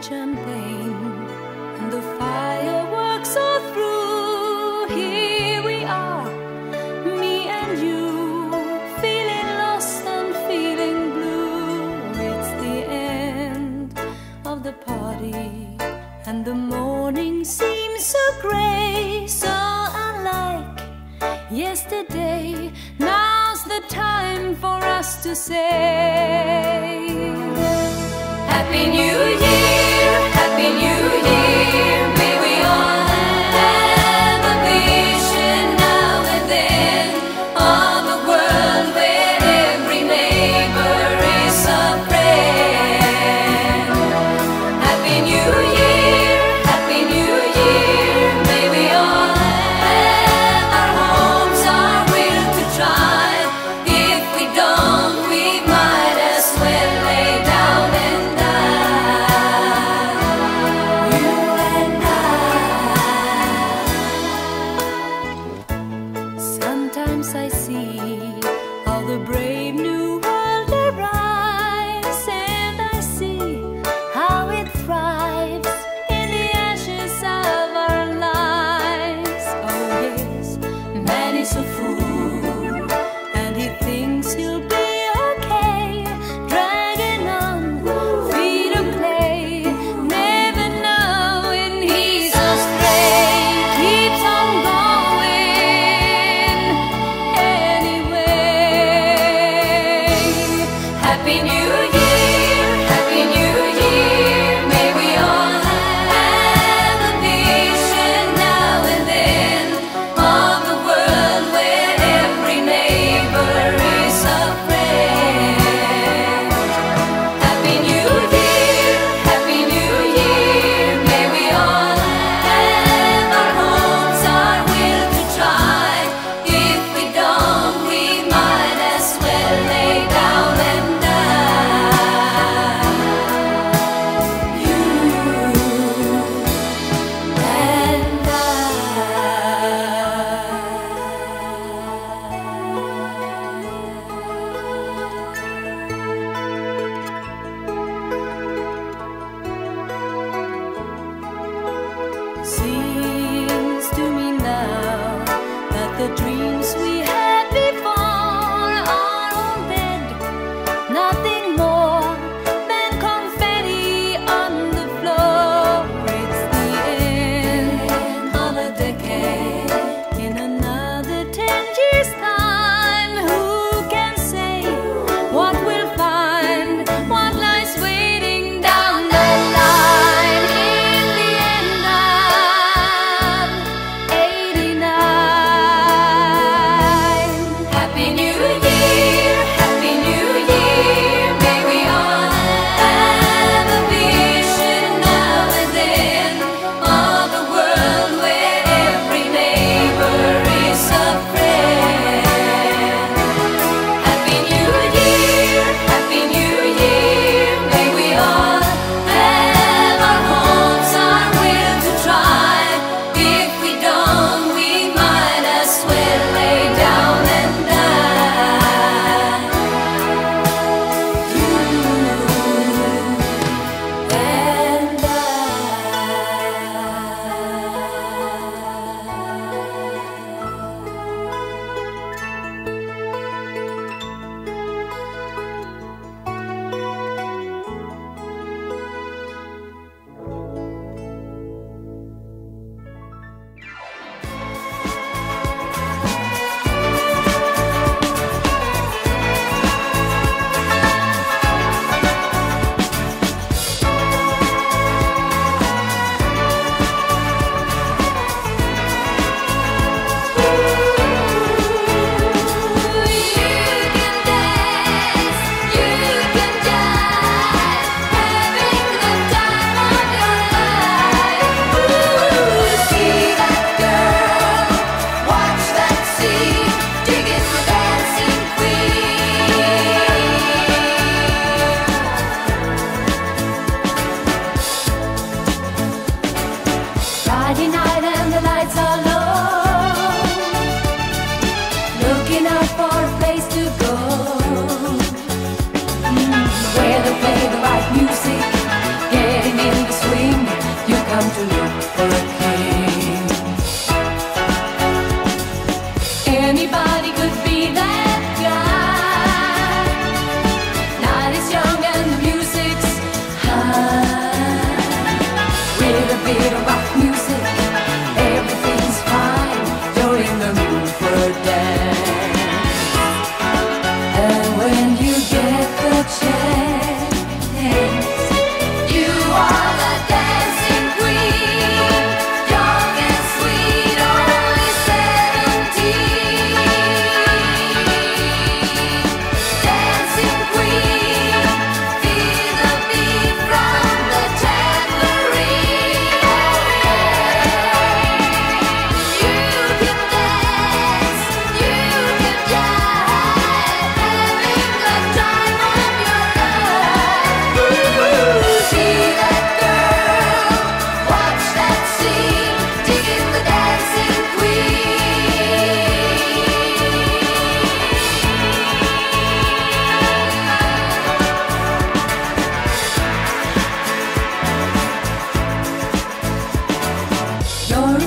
champagne and the fireworks are through. Here we are, me and you, feeling lost and feeling blue. It's the end of the party and the morning seems so grey, so unlike yesterday. Now's the time for us to say Happy New Year, Happy New Year. May we all have a vision now and then of a world where every neighbor is a friend. Happy New Year, Happy New Year. May we all have our homes, our will to try. If we don't, we might as well lay down and I see how the brave new world arrives, and I see how it thrives in the ashes of our lives. Oh yes, man is a fool, and he thinks he'll be okay, dragging on feet of clay, never knowing he's astray. Keeps on going Happy New Year, Happy New Year. May we all have a vision now and then of a world where every neighbor is a friend. Happy New Year, Happy New Year. May we all have our homes, our will to try. If we don't, we might as well lay down and Seems to me now that the dreams we had before are all dead, nothing more than confetti on the floor. It's the end of a decade. In another 10 years' time, who can say what we'll find, what lies waiting down the line? In the end of 89.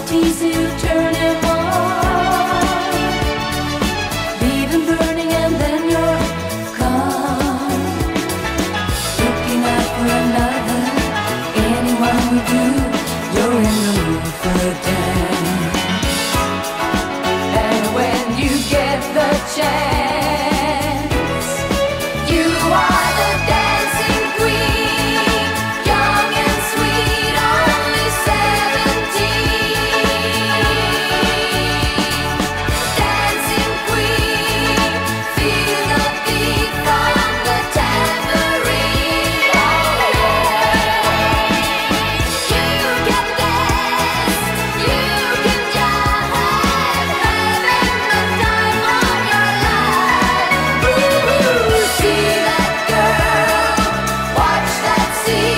tease you, turn him on. Leave him burning and then you're gone. Looking out for another, anyone will do. You're in the mood for a dance. And when you get the chance, you are the dancing queen, young and sweet, only 17. Dancing queen, feel the beat from the tambourine. You can dance, you can jive, having the time of your life. Ooh, see that girl, watch that scene.